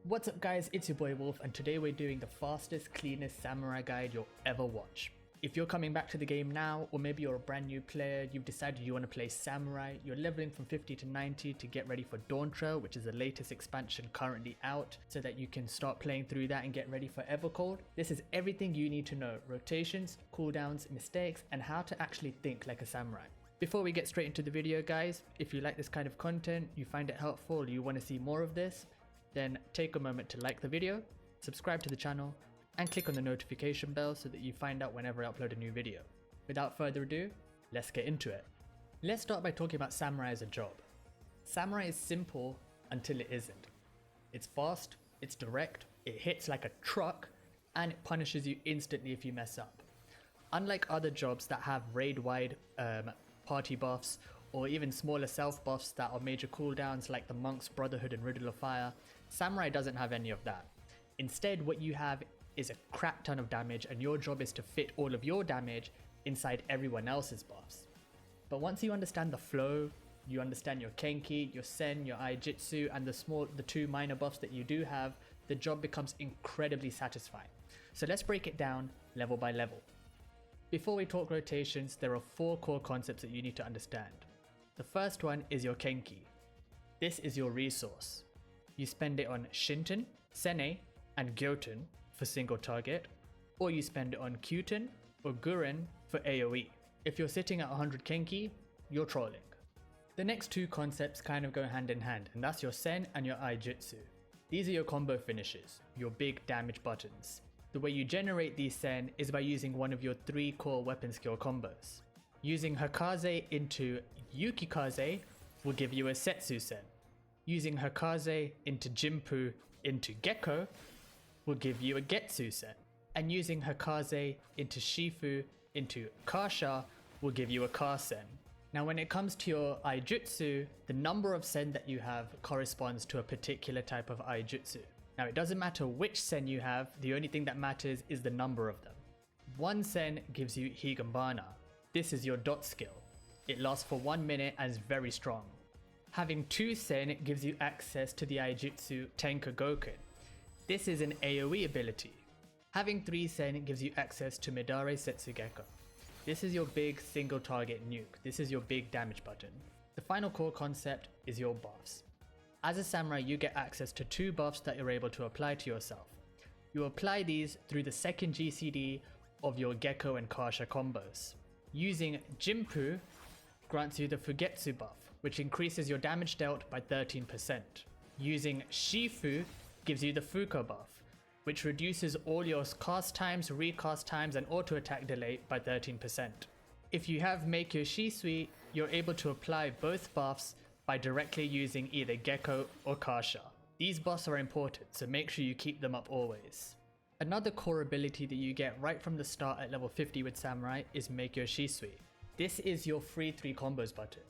What's up guys, it's your boy Wolf and today we're doing the fastest, cleanest samurai guide you'll ever watch. If you're coming back to the game now, or maybe you're a brand new player, you've decided you want to play samurai, you're leveling from 50 to 90 to get ready for Dawntrail, which is the latest expansion currently out, so that you can start playing through that and get ready for Evercold. This is everything you need to know: rotations, cooldowns, mistakes, and how to actually think like a samurai. Before we get straight into the video guys, if you like this kind of content, you find it helpful, you want to see more of this, then take a moment to like the video, subscribe to the channel, and click on the notification bell so that you find out whenever I upload a new video. Without further ado, let's get into it. Let's start by talking about samurai as a job. Samurai is simple until it isn't. It's fast, it's direct, it hits like a truck, and it punishes you instantly if you mess up. Unlike other jobs that have raid-wide party buffs, or even smaller self buffs that are major cooldowns like the Monk's Brotherhood and Riddle of Fire, Samurai doesn't have any of that. Instead, what you have is a crap ton of damage, and your job is to fit all of your damage inside everyone else's buffs. But once you understand the flow, you understand your Kenki, your Sen, your Iaijutsu, and the two minor buffs that you do have, the job becomes incredibly satisfying. So let's break it down level by level. Before we talk rotations, there are 4 core concepts that you need to understand. The first one is your Kenki. This is your resource. You spend it on Shinten, Senei, and Gyoten for single target, or you spend it on Kyuten or Guren for AoE. If you're sitting at 100 Kenki, you're trolling. The next 2 concepts kind of go hand in hand, and that's your Sen and your Iaijutsu. These are your combo finishes, your big damage buttons. The way you generate these Sen is by using one of your 3 core weapon skill combos. Using Hakaze into Yukikaze will give you a Setsu Sen. Using Hakaze into Jinpu into Gekko will give you a Getsu Sen. And using Hakaze into Shifu into Kasha will give you a Ka Sen. Now when it comes to your Iaijutsu, the number of Sen that you have corresponds to a particular type of Iaijutsu. Now it doesn't matter which Sen you have, the only thing that matters is the number of them. 1 Sen gives you Higambana. This is your dot skill. It lasts for 1 minute and is very strong. Having 2 Sen gives you access to the Iaijutsu Tenka Goken. This is an AoE ability. Having 3 Sen gives you access to Midare Setsugekko. This is your big single target nuke. This is your big damage button. The final core concept is your buffs. As a samurai, you get access to 2 buffs that you're able to apply to yourself. You apply these through the second GCD of your Gekko and Kasha combos. Using Jinpu grants you the Fugetsu buff, which increases your damage dealt by 13%. Using Shifu gives you the Fuko buff, which reduces all your cast times, recast times, and auto attack delay by 13%. If you have Make Your Shisui, you're able to apply both buffs by directly using either Gekko or Kasha. These buffs are important, so make sure you keep them up always. Another core ability that you get right from the start at level 50 with Samurai is Make Your Shisui. This is your free 3 combos button.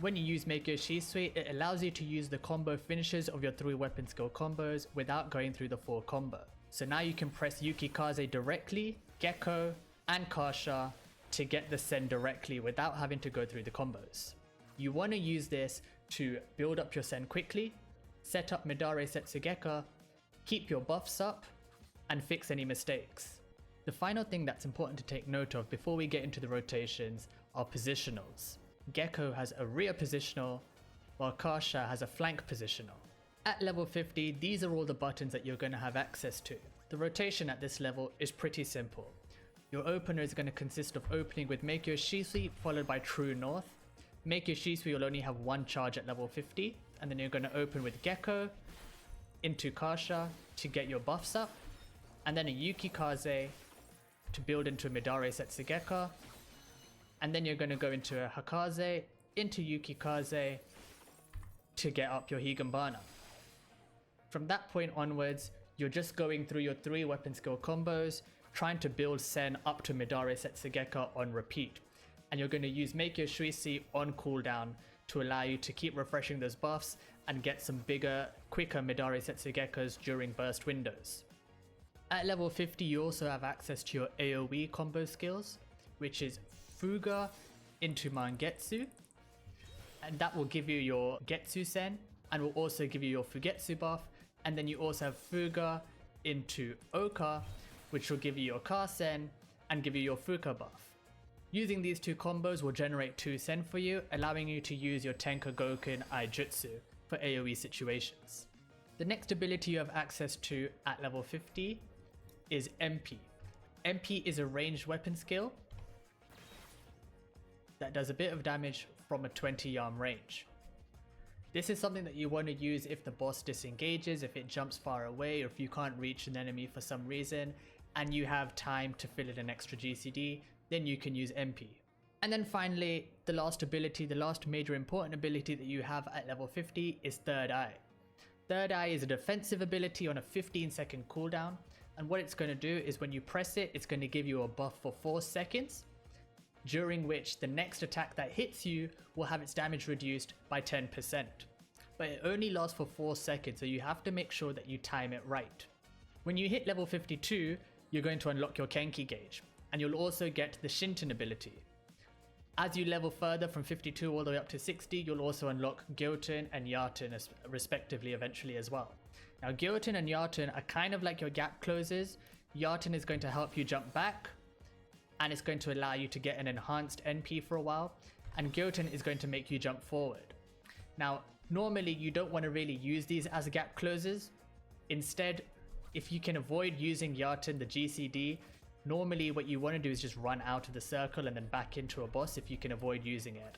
When you use Make Your Shisui, it allows you to use the combo finishes of your 3 weapon skill combos without going through the 4 combo. So now you can press Yukikaze directly, Gekko, and Kasha to get the Sen directly without having to go through the combos. You want to use this to build up your Sen quickly, set up Midare Setsugekko, keep your buffs up, and fix any mistakes. The final thing that's important to take note of before we get into the rotations are positionals. Gekko has a rear positional, while Kasha has a flank positional. At level 50, these are all the buttons that you're going to have access to. The rotation at this level is pretty simple. Your opener is going to consist of opening with Make Your Shisui followed by True North. Make Your Shisui will only have 1 charge at level 50, and then you're going to open with Gekko into Kasha to get your buffs up, and then a Yukikaze to build into a Midare Setsugekko, and then you're going to go into a Hakaze into Yukikaze to get up your Higambana. From that point onwards, you're just going through your 3 weapon skill combos, trying to build Sen up to Midare Setsugekko on repeat. And you're going to use Make Your Shisui on cooldown to allow you to keep refreshing those buffs and get some bigger, quicker Midare Setsugekkos during burst windows. At level 50, you also have access to your AoE combo skills, which is Fuga into Mangetsu, and that will give you your Getsu Sen and will also give you your Fugetsu buff And then you also have Fuga into Oka, which will give you your Ka Sen and give you your Fuka buff. Using these two combos will generate 2 Sen for you, allowing you to use your Tenka Goken Iaijutsu for AoE situations. The next ability you have access to at level 50 is MP. MP is a ranged weapon skill that does a bit of damage from a 20 yard range. This is something that you want to use if the boss disengages, if it jumps far away, or if you can't reach an enemy for some reason and you have time to fill in an extra GCD, then you can use MP. And then finally, the last ability, the last major important ability that you have at level 50 is Third Eye. Third Eye is a defensive ability on a 15-second cooldown, and what it's going to do is when you press it, it's going to give you a buff for 4 seconds, during which the next attack that hits you will have its damage reduced by 10%. But it only lasts for 4 seconds, so you have to make sure that you time it right. When you hit level 52, you're going to unlock your Kenki gauge, and you'll also get the Shinten ability. As you level further from 52 all the way up to 60, you'll also unlock Gyoten and Yaten respectively eventually as well. Now Gyoten and Yaten are kind of like your gap closers. Yaten is going to help you jump back, and it's going to allow you to get an enhanced NP for a while, and Gyoten is going to make you jump forward. Now normally you don't want to really use these as gap closers. Instead, if you can avoid using Yaten, the GCD, normally what you want to do is just run out of the circle and then back into a boss if you can avoid using it.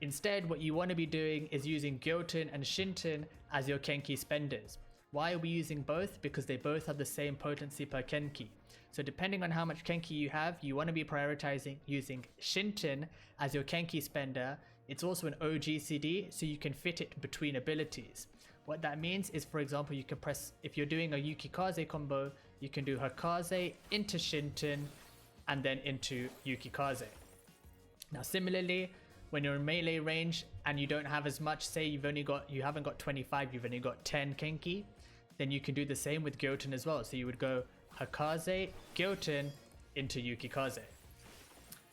Instead, what you want to be doing is using Gyoten and Shinten as your Kenki spenders. Why are we using both? Because they both have the same potency per Kenki. So depending on how much Kenki you have, you want to be prioritizing using Shinten as your Kenki spender. It's also an OGCD, so you can fit it between abilities. What that means is, for example, you can press, if you're doing a Yukikaze combo, you can do Hakaze into Shinten and then into Yukikaze. Now similarly, when you're in melee range and you don't have as much, say you haven't got 25, you've only got 10 Kenki, then you can do the same with Gyoten as well. So you would go Hakaze, Gyoten into Yukikaze.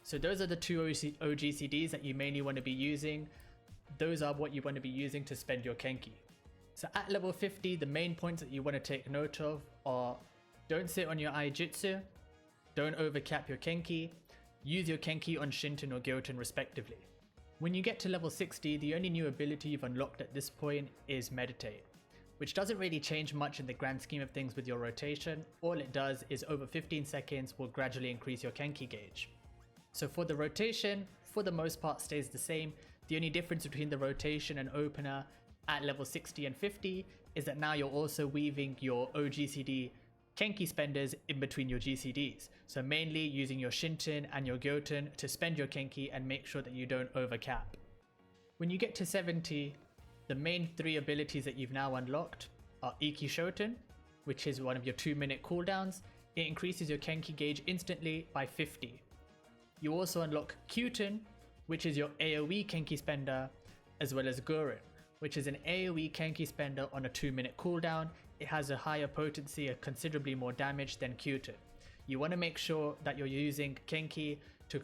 So those are the two OGCDs that you mainly want to be using. Those are what you want to be using to spend your Kenki. So at level 50, the main points that you want to take note of are: don't sit on your Iaijutsu, don't overcap your Kenki, use your Kenki on Shinten or Gyoten respectively. When you get to level 60, the only new ability you've unlocked at this point is Meditate, which doesn't really change much in the grand scheme of things with your rotation. All it does is over 15 seconds will gradually increase your Kenki gauge. So for the rotation, for the most part stays the same. The only difference between the rotation and opener at level 60 and 50 is that now you're also weaving your OGCD Kenki spenders in between your GCDs. So mainly using your Shinten and your Gyoten to spend your Kenki and make sure that you don't overcap. When you get to 70, the main 3 abilities that you've now unlocked are Ikishoten, which is one of your 2-minute cooldowns. It increases your Kenki gauge instantly by 50. You also unlock Kyuten, which is your AoE Kenki spender, as well as Guren, which is an AoE Kenki spender on a 2-minute cooldown. It has a higher potency, a considerably more damage than Kyuten. You want to make sure that you're using Kenki to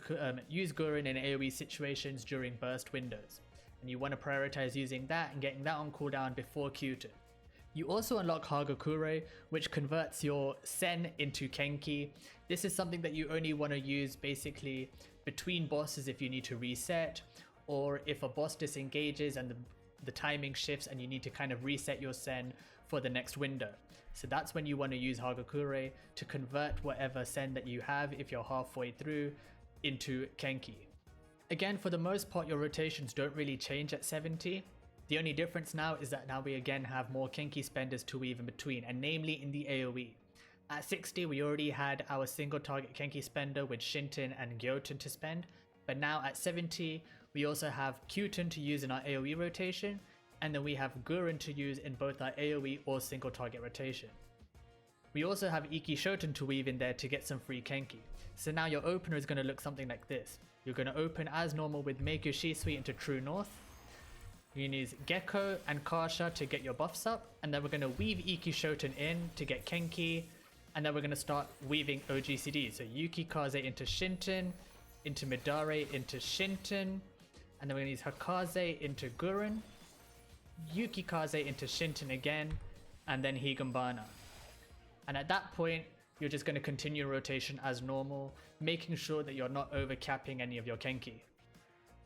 use Guren in AoE situations during burst windows. And you want to prioritize using that and getting that on cooldown before Kyuten. You also unlock Hagakure, which converts your Sen into Kenki. This is something that you only want to use basically between bosses if you need to reset, or if a boss disengages and the timing shifts and you need to kind of reset your Sen for the next window. So that's when you want to use Hagakure to convert whatever Sen that you have, if you're halfway through, into Kenki. Again, for the most part, your rotations don't really change at 70. The only difference now is that now we again have more Kenki spenders to weave in between, and namely in the AoE. At 60, we already had our single target Kenki spender with Shinten and Gyoten to spend, but now at 70, we also have Kyuten to use in our AoE rotation, and then we have Guren to use in both our AoE or single target rotation. We also have Ikishoten to weave in there to get some free Kenki. So now your opener is going to look something like this. You're going to open as normal with Meikyo Shisui into True North. You can use Gecko and Kasha to get your buffs up, and then we're going to weave Ikishoten in to get Kenki, and then we're going to start weaving OGCD. So Yukikaze into Shinten, into Midare into Shinten, and then we're going to use Hakaze into Guren, Yukikaze into Shinten again, and then Higambana. And at that point, you're just going to continue rotation as normal, making sure that you're not overcapping any of your Kenki.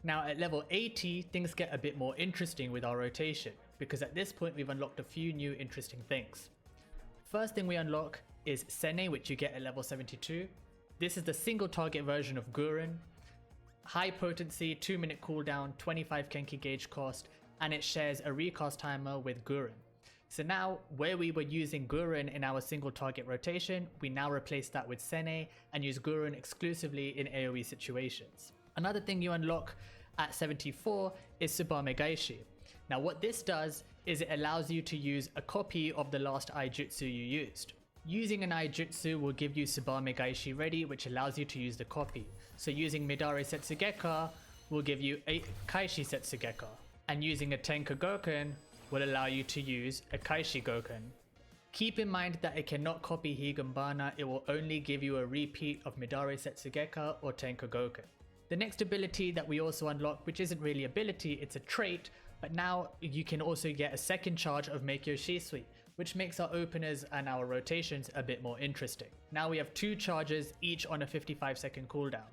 Now at level 80, things get a bit more interesting with our rotation, because at this point we've unlocked a few new interesting things. First thing we unlock is Senei, which you get at level 72. This is the single target version of Guren. High potency, 2-minute cooldown, 25 Kenki gauge cost, and it shares a recast timer with Guren. So now, where we were using Guren in our single target rotation, we now replace that with Senei and use Guren exclusively in AoE situations. Another thing you unlock at 74 is Tsubame Gaishi. Now what this does is it allows you to use a copy of the last Iaijutsu you used. Using an Iaijutsu will give you Tsubame Gaishi ready, which allows you to use the copy. So using Midare Setsugeka will give you a Kaishi Setsugeka, and using a Tenka Goken will allow you to use a Kaishi Goken. Keep in mind that it cannot copy Higambana, it will only give you a repeat of Midare Setsugeka or Tenka Goken. The next ability that we also unlock, which isn't really ability, it's a trait, but now you can also get a second charge of Meikyo Shisui, which makes our openers and our rotations a bit more interesting. Now we have 2 charges, each on a 55-second cooldown.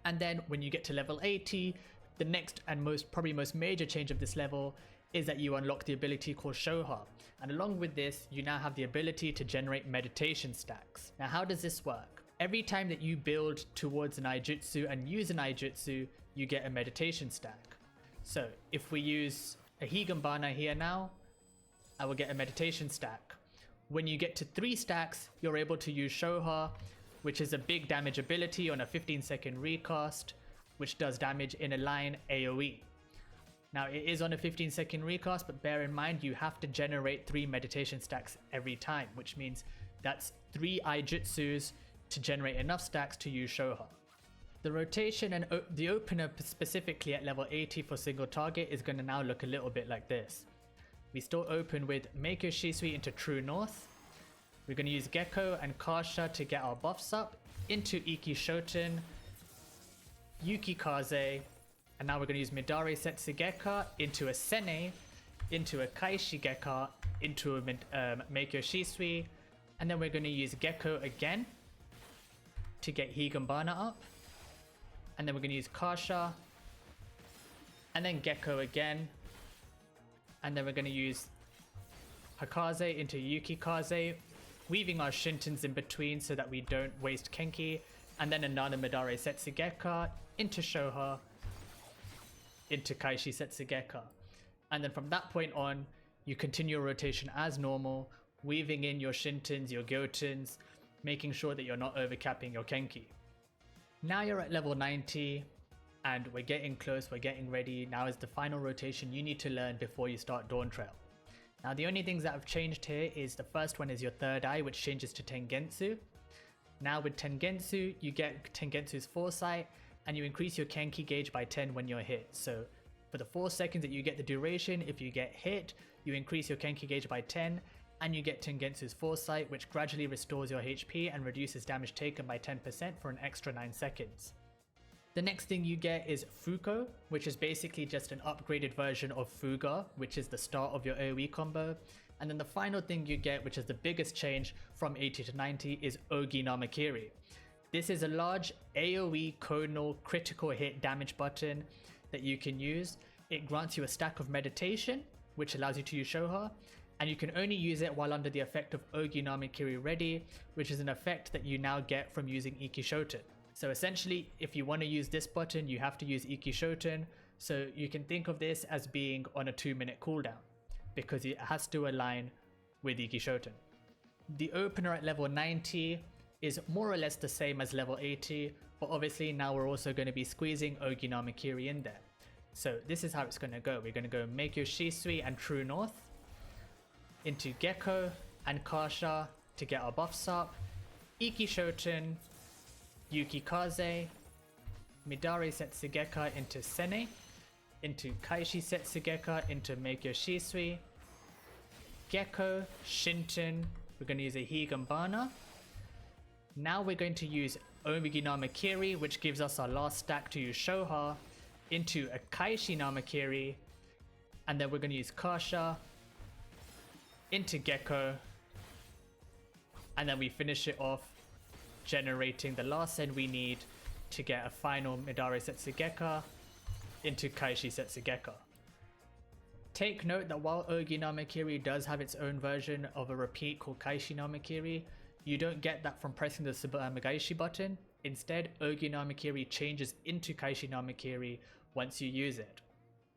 And then when you get to level 80, the next and probably most major change of this level is that you unlock the ability called Shoha. And along with this, you now have the ability to generate meditation stacks. Now how does this work? Every time that you build towards an Iaijutsu and use an Iaijutsu, you get a meditation stack. So if we use a Higambana here now, I will get a meditation stack. When you get to 3 stacks, you're able to use Shoha, which is a big damage ability on a 15-second recast, which does damage in a line AoE. Now it is on a 15-second recast, but bear in mind you have to generate 3 meditation stacks every time, which means that's 3 Iaijutsus to generate enough stacks to use Shoha. The rotation and the opener specifically at level 80 for single target is going to now look a little bit like this. We still open with Meikyo Shisui into True North. We're going to use Gecko and Kasha to get our buffs up into Ikishoten, Yukikaze, and now we're going to use Midare Setsugeka into a Senei, into a Kaishi Geka, into a Meikyo Shisui, and then we're going to use Gecko again to get Higambana up, and then we're going to use Kasha, and then Gecko again, and then we're going to use Hakaze into Yukikaze, weaving our Shintons in between so that we don't waste Kenki, and then another Midare Setsugeka into Shoha, into Kaishi Setsugeka. And then from that point on, you continue your rotation as normal, weaving in your Shintons, your Gyotens, making sure that you're not overcapping your Kenki. Now you're at level 90, and we're getting close, we're getting ready. Now is the final rotation you need to learn before you start Dawntrail. Now the only things that have changed here is the first one is your third eye, which changes to Tengensu. Now with Tengensu, you get Tengensu's foresight, and you increase your Kenki gauge by 10 when you're hit. So for the 4 seconds that you get the duration, if you get hit, you increase your Kenki gauge by 10, and you get Tengensu's foresight, which gradually restores your HP and reduces damage taken by 10% for an extra 9 seconds. The next thing you get is Fuko, which is basically just an upgraded version of Fuga, which is the start of your AoE combo. And then the final thing you get, which is the biggest change from 80 to 90, is Ogi Namikiri. This is a large AoE conal critical hit damage button that you can use. It grants you a stack of meditation, which allows you to use Shoha, and you can only use it while under the effect of Ogi Namikiri Ready, which is an effect that you now get from using Ikishoten. So essentially, if you want to use this button, you have to use Ikishoten. So you can think of this as being on a 2-minute cooldown, because it has to align with Ikishoten. The opener at level 90 is more or less the same as level 80, but obviously now we're also going to be squeezing Ogi Namikiri in there. So this is how it's going to go. We're going to go Meikyo Shisui and True North into Gecko and Kasha to get our buffs up, Ikishoten, Yukikaze, Midare Setsugeka into Senei, into Kaishi Setsugeka into Meikyo Shisui, Gecko, Shinton, we're going to use a Higambana. Now we're going to use Ogi Namikiri, which gives us our last stack to use Shoha, into a Kaishi Namikiri, and then we're going to use Kasha, into Gecko, and then we finish it off generating the last send we need to get a final Midare Setsugeka into Kaishi Setsugeka. Take note that while Ogi Namikiri does have its own version of a repeat called Kaishi Namikiri, you don't get that from pressing the Tsubame Gaishi button. Instead, Ogi Namikiri changes into Kaishi Namikiri once you use it.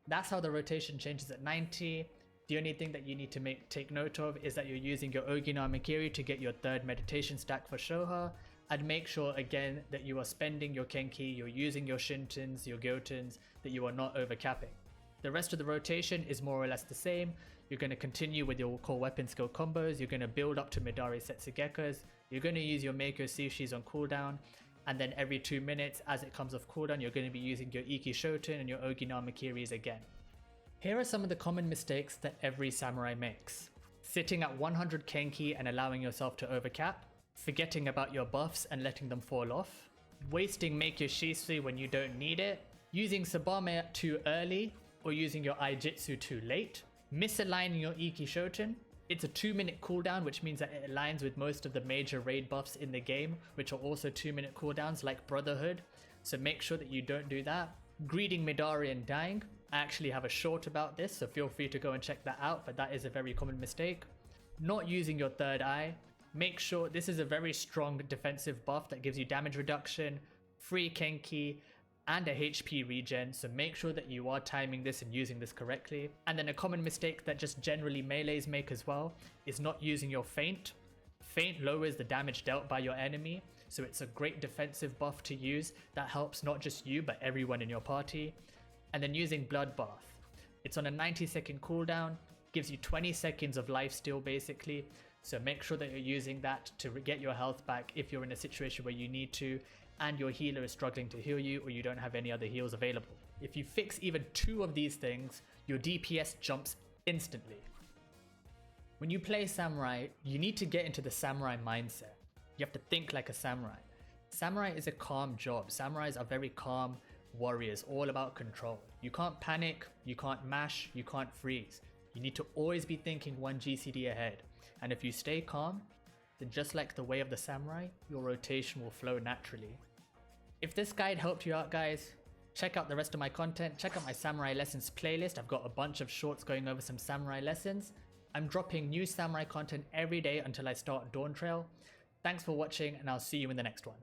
That's how the rotation changes at 90. The only thing that you need to take note of is that you're using your Ogi Namikiri to get your third meditation stack for Shoha, and make sure again that you are spending your Kenki, you're using your Shintons, your Gyotens, that you are not overcapping. The rest of the rotation is more or less the same. You're going to continue with your core weapon skill combos, you're going to build up to Midare Setsugekas, you're going to use your Meiko Sushis on cooldown, and then every 2 minutes as it comes off cooldown you're going to be using your Ikishoten and your Ogi Namikiris again. Here are some of the common mistakes that every samurai makes. Sitting at 100 Kenki and allowing yourself to overcap, forgetting about your buffs and letting them fall off, wasting Meiko Shisui when you don't need it, using Tsubame too early or using your Iaijutsu too late, misaligning your Ikishoten. It's a 2-minute cooldown, which means that it aligns with most of the major raid buffs in the game, which are also 2-minute cooldowns like Brotherhood, so make sure that you don't do that. Greeting Midari and dying. I actually have a short about this, so feel free to go and check that out, but that is a very common mistake. Not using your third eye. Make sure this is a very strong defensive buff that gives you damage reduction, free Kenki, and a HP regen, so make sure that you are timing this and using this correctly. And then a common mistake that just generally melees make as well is not using your feint. Feint lowers the damage dealt by your enemy, so it's a great defensive buff to use that helps not just you but everyone in your party. And then using Bloodbath. It's on a 90-second cooldown, gives you 20 seconds of lifesteal basically, so make sure that you're using that to get your health back if you're in a situation where you need to and your healer is struggling to heal you or you don't have any other heals available. If you fix even 2 of these things, your DPS jumps instantly. When you play samurai, you need to get into the samurai mindset. You have to think like a samurai. Samurai is a calm job. Samurais are very calm warriors, all about control. You can't panic, you can't mash, you can't freeze. You need to always be thinking 1 GCD ahead. And if you stay calm, then just like the way of the samurai, your rotation will flow naturally. If this guide helped you out, guys, check out the rest of my content. Check out my samurai lessons playlist. I've got a bunch of shorts going over some samurai lessons. I'm dropping new samurai content every day until I start Dawntrail. Thanks for watching, and I'll see you in the next one.